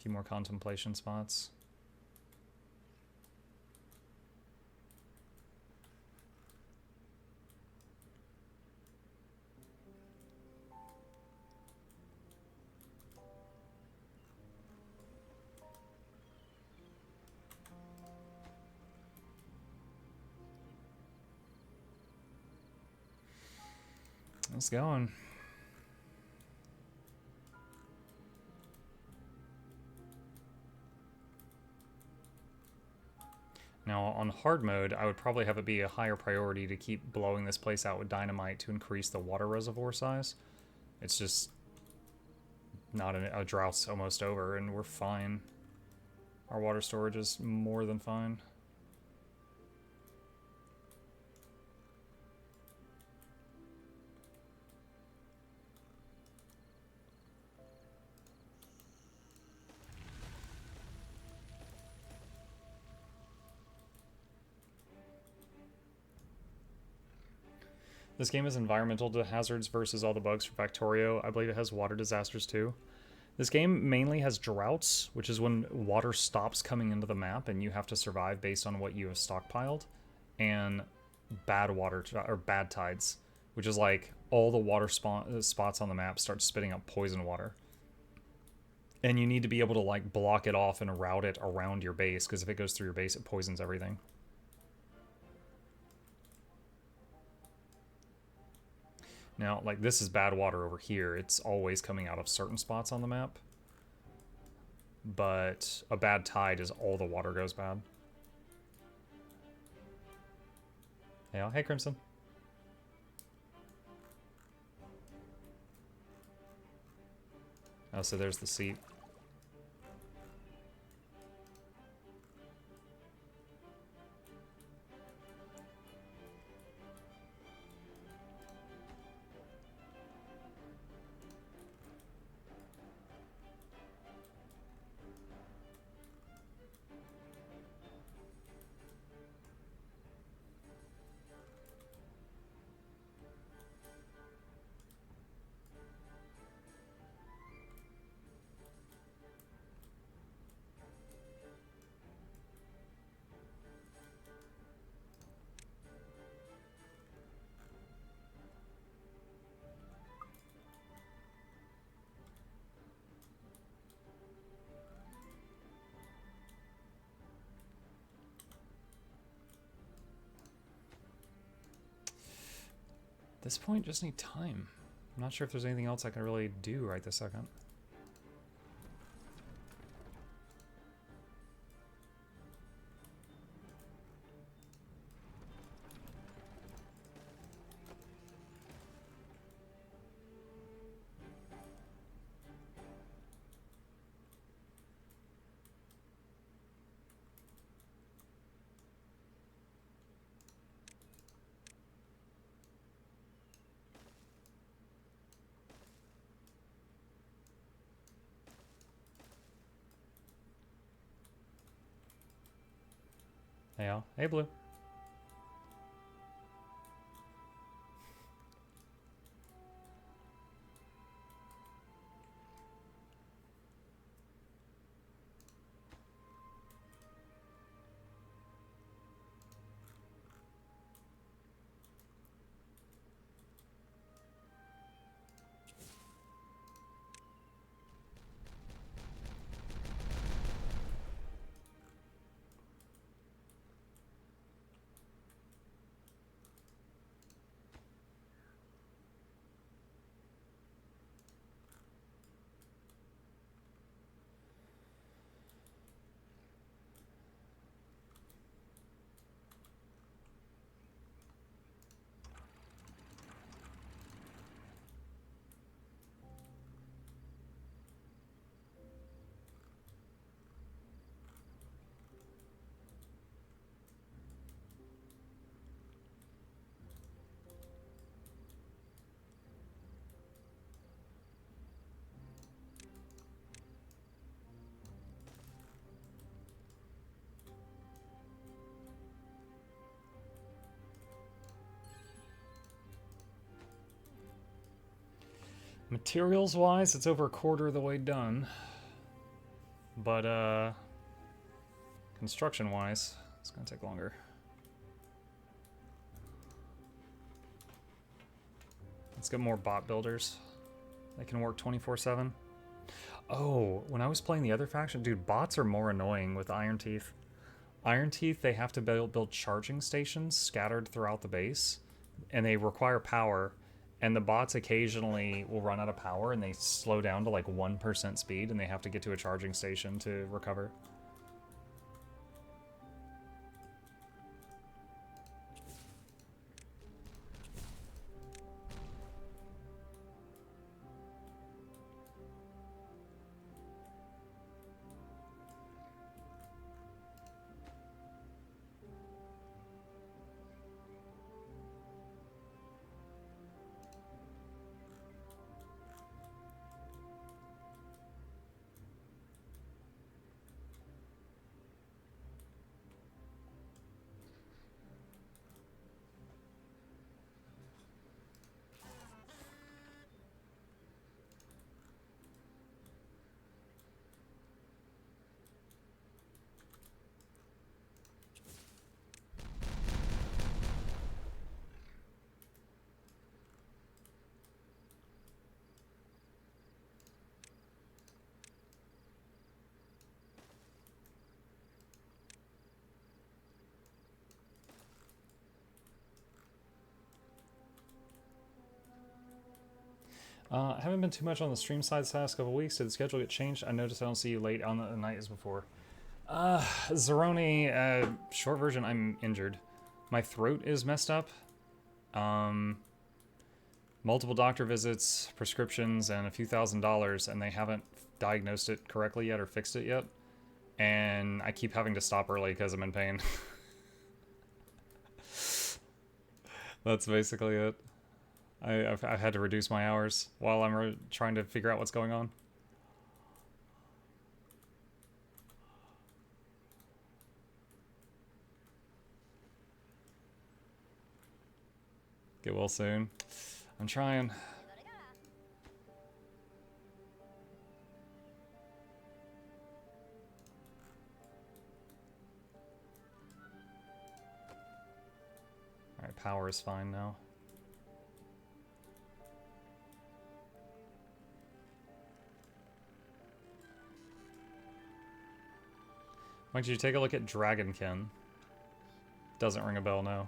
A few more contemplation spots. It's going. Now, on hard mode, I would probably have it be a higher priority to keep blowing this place out with dynamite to increase the water reservoir size. It's just not a drought's almost over, and we're fine. Our water storage is more than fine. This game is environmental hazards versus all the bugs for Factorio. I believe it has water disasters too. This game mainly has droughts, which is when water stops coming into the map and you have to survive based on what you have stockpiled, and bad water or bad tides, which is like all the water spots on the map start spitting up poison water. And you need to be able to like block it off and route it around your base, because if it goes through your base, it poisons everything. Now, like, this is bad water over here. It's always coming out of certain spots on the map. But a bad tide is all the water goes bad. Yeah, hey, Crimson. Oh, so there's the seat. At this point, just need time. I'm not sure if there's anything else I can really do right this second. Yeah. Hey, Blue. Materials-wise, it's over a quarter of the way done. But construction-wise, it's gonna take longer. Let's get more bot builders. They can work 24/7. Oh, when I was playing the other faction, dude, bots are more annoying with Iron Teeth. Iron Teeth, they have to build charging stations scattered throughout the base, and they require power, and the bots occasionally will run out of power, and they slow down to like 1% speed, and they have to get to a charging station to recover. I haven't been too much on the stream side the past couple weeks. Did the schedule get changed? I noticed I don't see you late on the night as before. Zeroni, short version, I'm injured. My throat is messed up. Multiple doctor visits, prescriptions, and a few $1,000s, and they haven't diagnosed it correctly yet or fixed it yet. And I keep having to stop early because I'm in pain. That's basically it. I've had to reduce my hours while I'm trying to figure out what's going on. Get well soon. I'm trying. Alright, power is fine now. Why don't you take a look at Dragonkin? Doesn't ring a bell, no.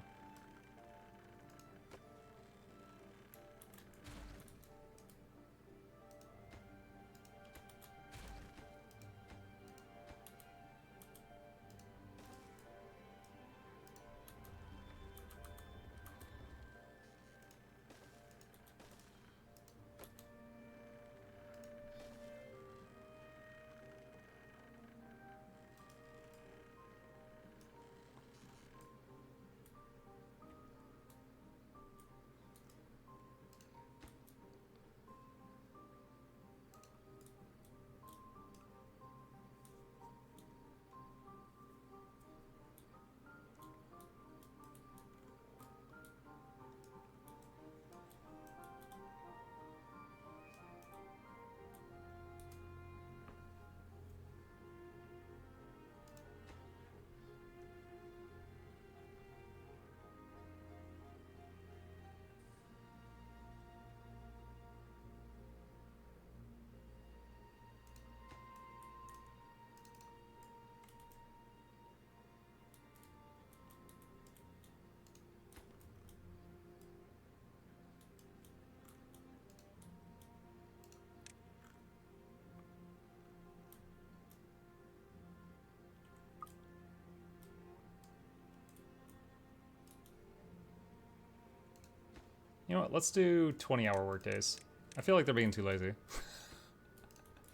You know what, let's do 20-hour workdays. I feel like they're being too lazy.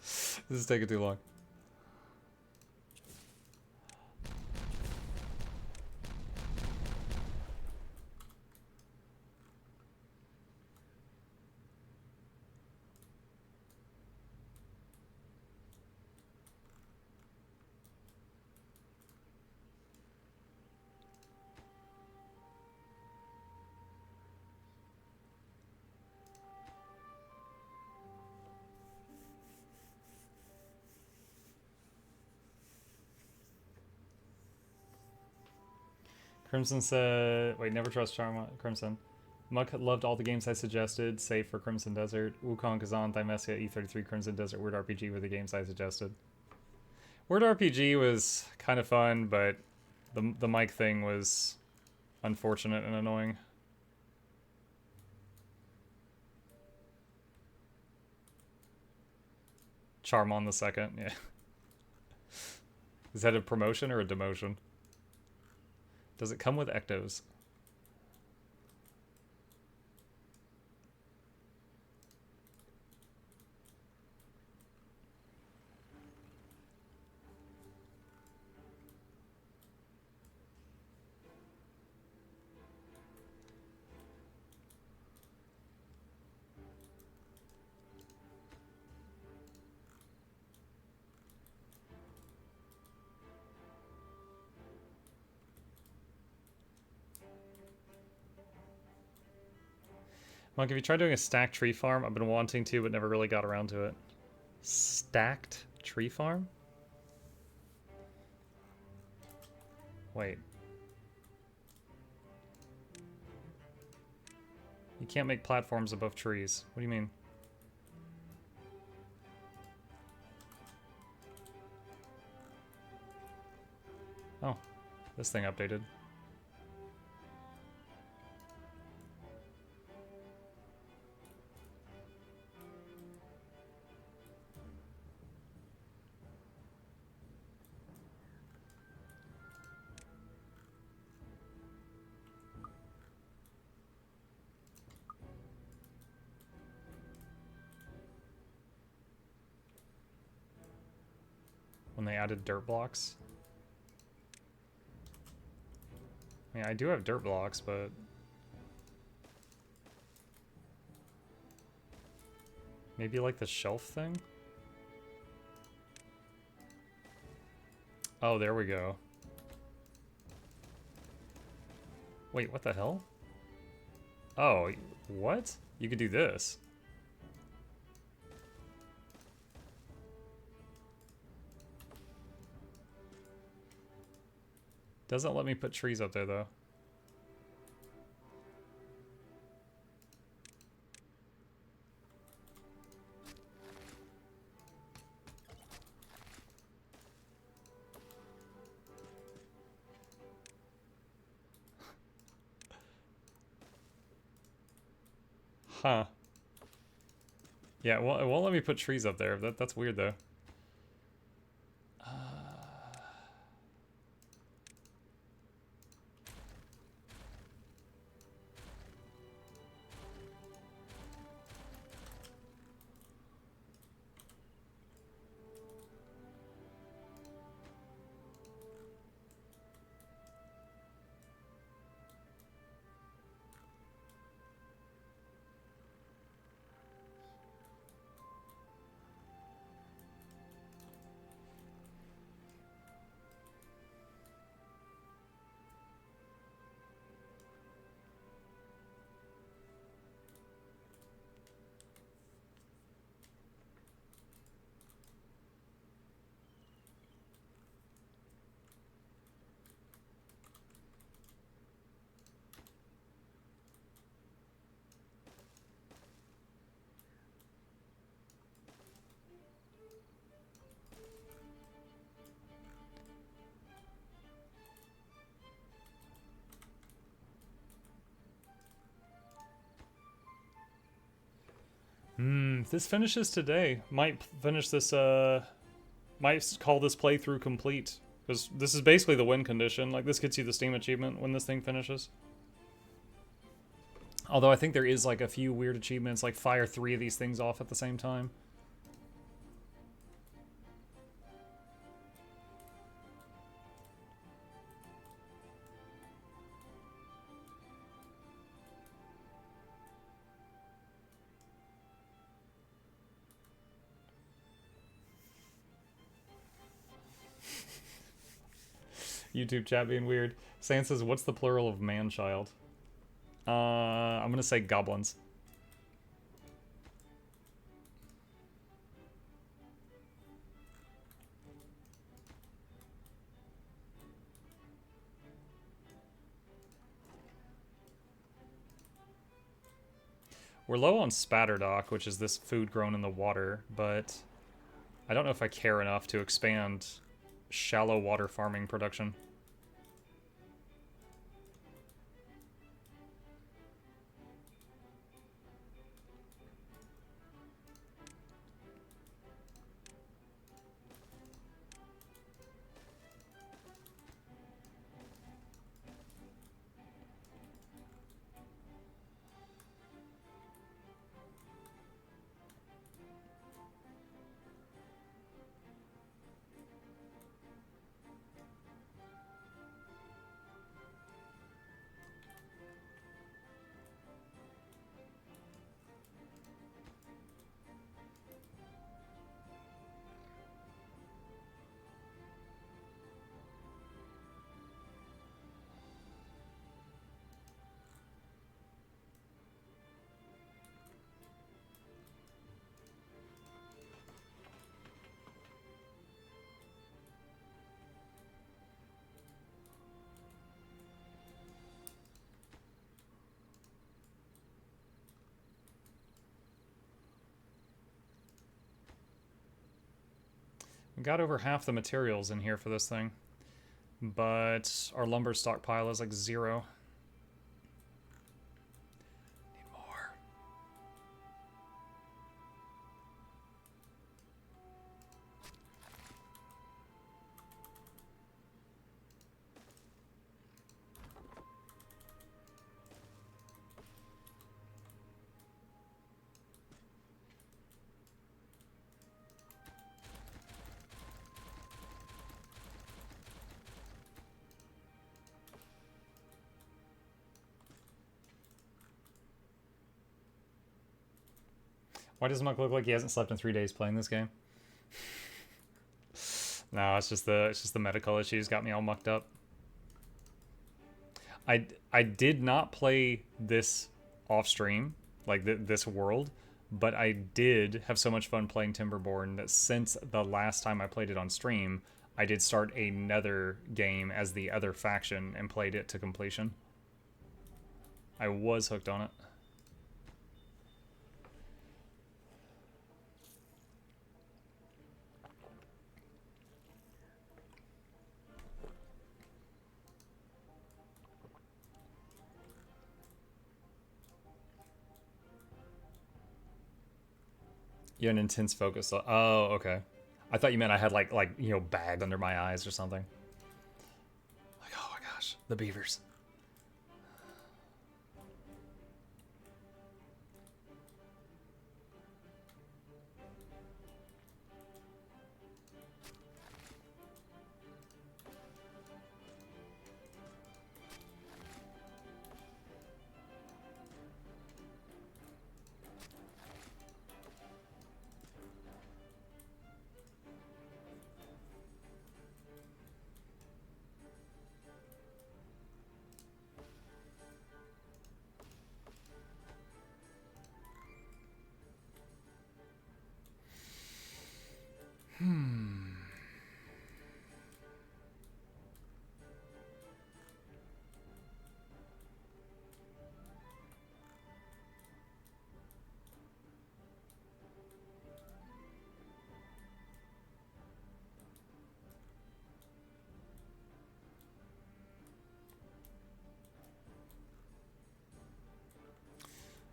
This is taking too long. Crimson said, wait, never trust Crimson. Muck loved all the games I suggested, save for Crimson Desert. Wukong, Kazan, Thymesia, E33, Crimson Desert, Word RPG were the games I suggested. Word RPG was kind of fun, but the mic thing was unfortunate and annoying. Charmon the second, yeah. Is that a promotion or a demotion? Does it come with ectos? Monk, have you tried doing a stacked tree farm? I've been wanting to, but never really got around to it. Stacked tree farm? Wait. You can't make platforms above trees. What do you mean? Oh, this thing updated. When they added dirt blocks. I mean, I do have dirt blocks, but... maybe like the shelf thing? Oh, there we go. Wait, what the hell? Oh, what? You could do this. Doesn't let me put trees up there, though. Huh. Yeah, well, it won't let me put trees up there. That's weird, though. If this finishes today, might finish this, might call this playthrough complete. Because this is basically the win condition. Like, this gets you the Steam achievement when this thing finishes. Although I think there is, like, a few weird achievements, like fire 3 of these things off at the same time. YouTube chat being weird. Sans says, what's the plural of man-child? I'm gonna say goblins. We're low on spatterdock, which is this food grown in the water, but I don't know if I care enough to expand shallow water farming production. We got over half the materials in here for this thing, but our lumber stockpile is like 0. Need more. Why does Muck look like he hasn't slept in 3 days playing this game? No, it's just the medical issues got me all mucked up. I did not play this off stream, like this world, but I did have so much fun playing Timberborn that since the last time I played it on stream, I did start another game as the other faction and played it to completion. I was hooked on it. You had an intense focus. Oh, okay. I thought you meant I had like you know, bags under my eyes or something. Like, oh my gosh, the beavers.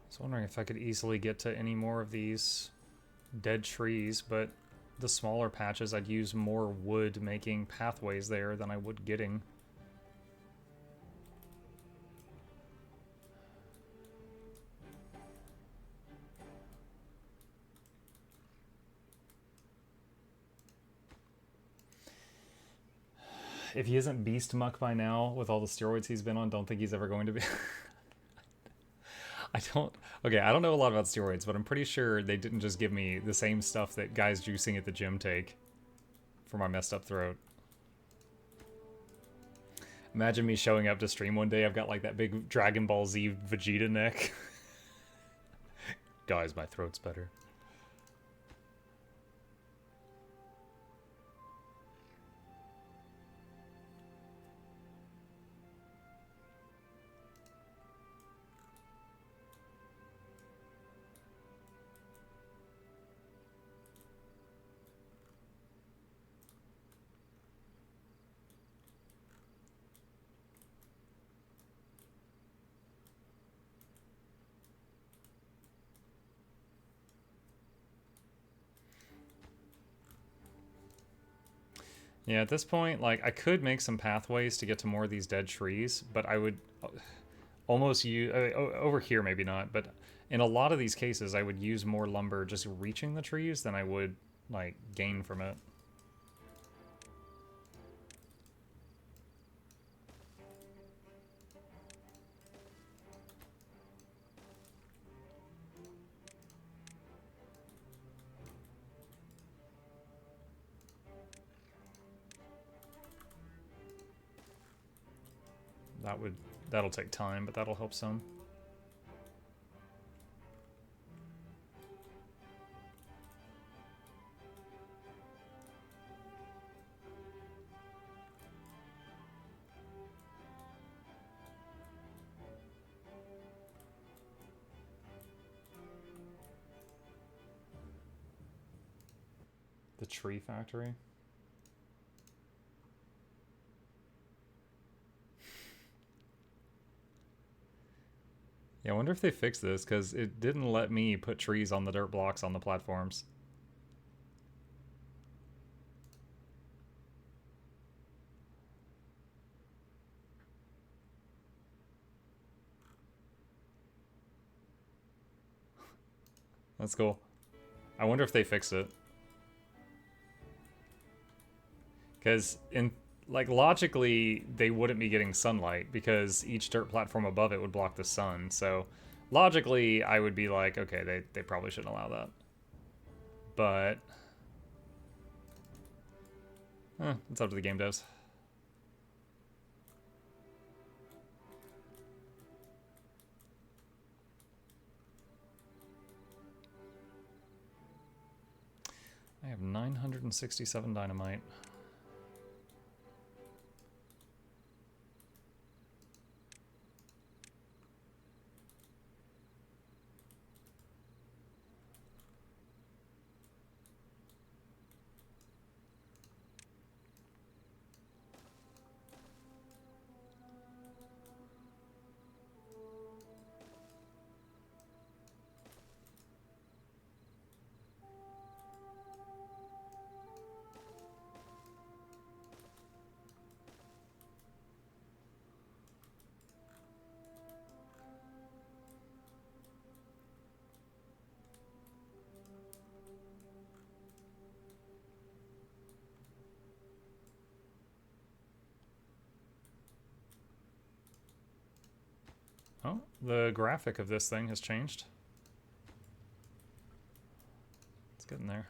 I was wondering if I could easily get to any more of these dead trees, but the smaller patches, I'd use more wood making pathways there than I would getting. If he isn't Beast Muck by now, with all the steroids he's been on, don't think he's ever going to be. I don't know a lot about steroids, but I'm pretty sure they didn't just give me the same stuff that guys juicing at the gym take for my messed up throat. Imagine me showing up to stream one day, I've got like that big Dragon Ball Z Vegeta neck. Guys, my throat's better. Yeah, at this point, like, I could make some pathways to get to more of these dead trees, but I would almost use... over here, maybe not, but in a lot of these cases, I would use more lumber just reaching the trees than I would, like, gain from it. That'll take time, but that'll help some. The tree factory. Yeah, I wonder if they fixed this, because it didn't let me put trees on the dirt blocks on the platforms. That's cool. I wonder if they fixed it. Because in like logically they wouldn't be getting sunlight because each dirt platform above it would block the sun. So logically I would be like, okay, they probably shouldn't allow that. But it's up to the game devs. I have 967 dynamite. Oh, the graphic of this thing has changed. It's getting there.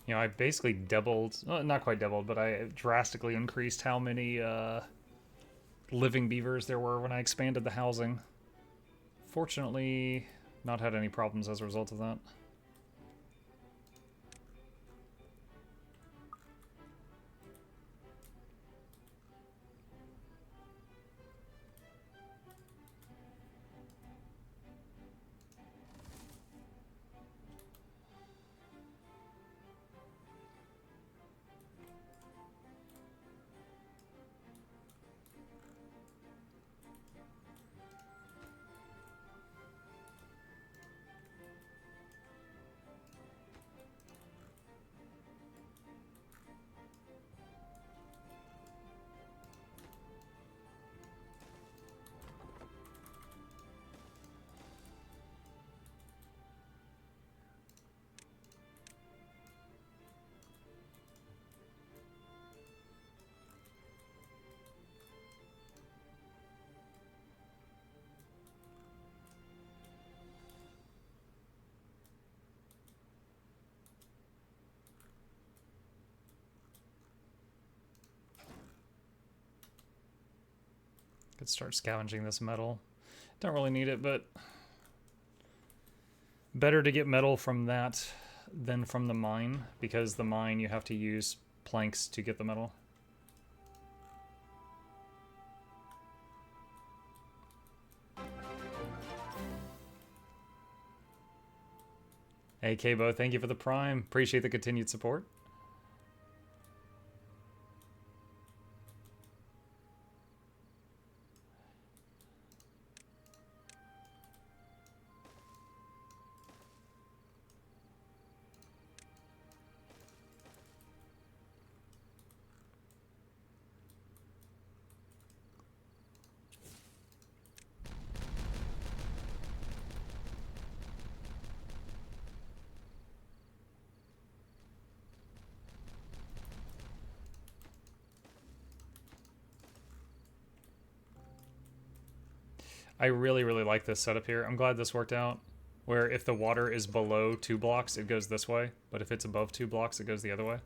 You know, I basically doubled, well, not quite doubled, but I drastically increased how many living beavers there were when I expanded the housing. Fortunately, not had any problems as a result of that. Could start scavenging this metal. Don't really need it, but better to get metal from that than from the mine, because the mine you have to use planks to get the metal. Hey Kbo, thank you for the prime. Appreciate the continued support. I really, really like this setup here. I'm glad this worked out, where if the water is below 2 blocks, it goes this way, but if it's above 2 blocks, it goes the other way.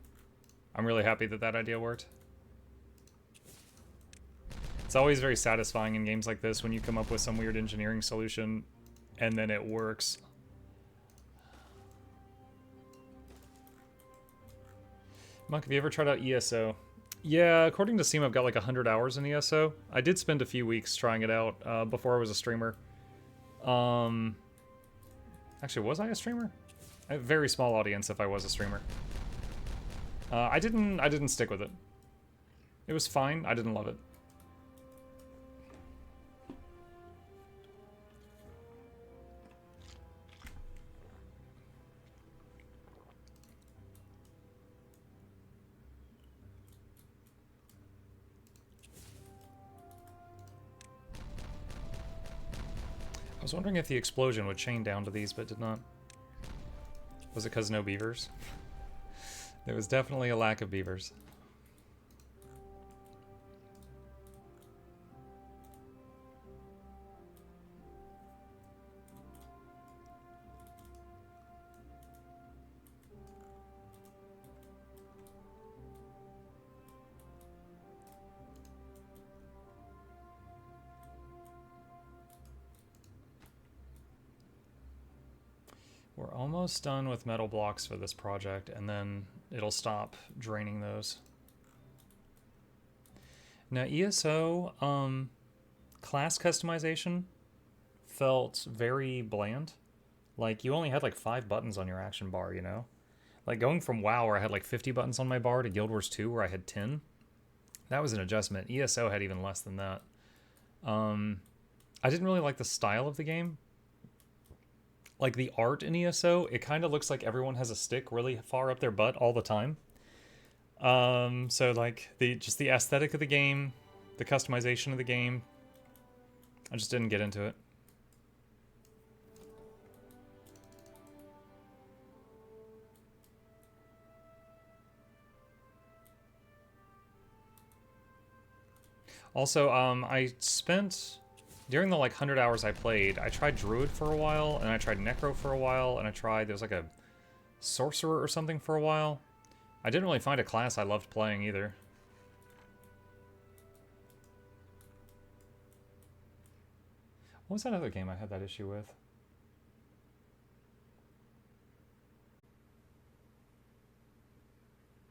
I'm really happy that that idea worked. It's always very satisfying in games like this when you come up with some weird engineering solution and then it works. Monk, have you ever tried out ESO? Yeah, according to Steam, I've got like 100 hours in ESO. I did spend a few weeks trying it out before I was a streamer. Actually, was I a streamer? A very small audience if I was a streamer. I didn't stick with it. It was fine. I didn't love it. I was wondering if the explosion would chain down to these, but did not. Was it because no beavers? There was definitely a lack of beavers. We're almost done with metal blocks for this project, and then it'll stop draining those. Now, ESO, class customization felt very bland. Like, you only had like 5 buttons on your action bar, you know? Like, going from WoW, where I had like 50 buttons on my bar, to Guild Wars 2, where I had 10, that was an adjustment. ESO had even less than that. I didn't really like the style of the game. Like, the art in ESO, it kind of looks like everyone has a stick really far up their butt all the time. So, like, just the aesthetic of the game, the customization of the game, I just didn't get into it. Also, I spent... During the, like, 100 hours I played, I tried Druid for a while, and I tried Necro for a while, and there was, like, a Sorcerer or something for a while. I didn't really find a class I loved playing, either. What was that other game I had that issue with?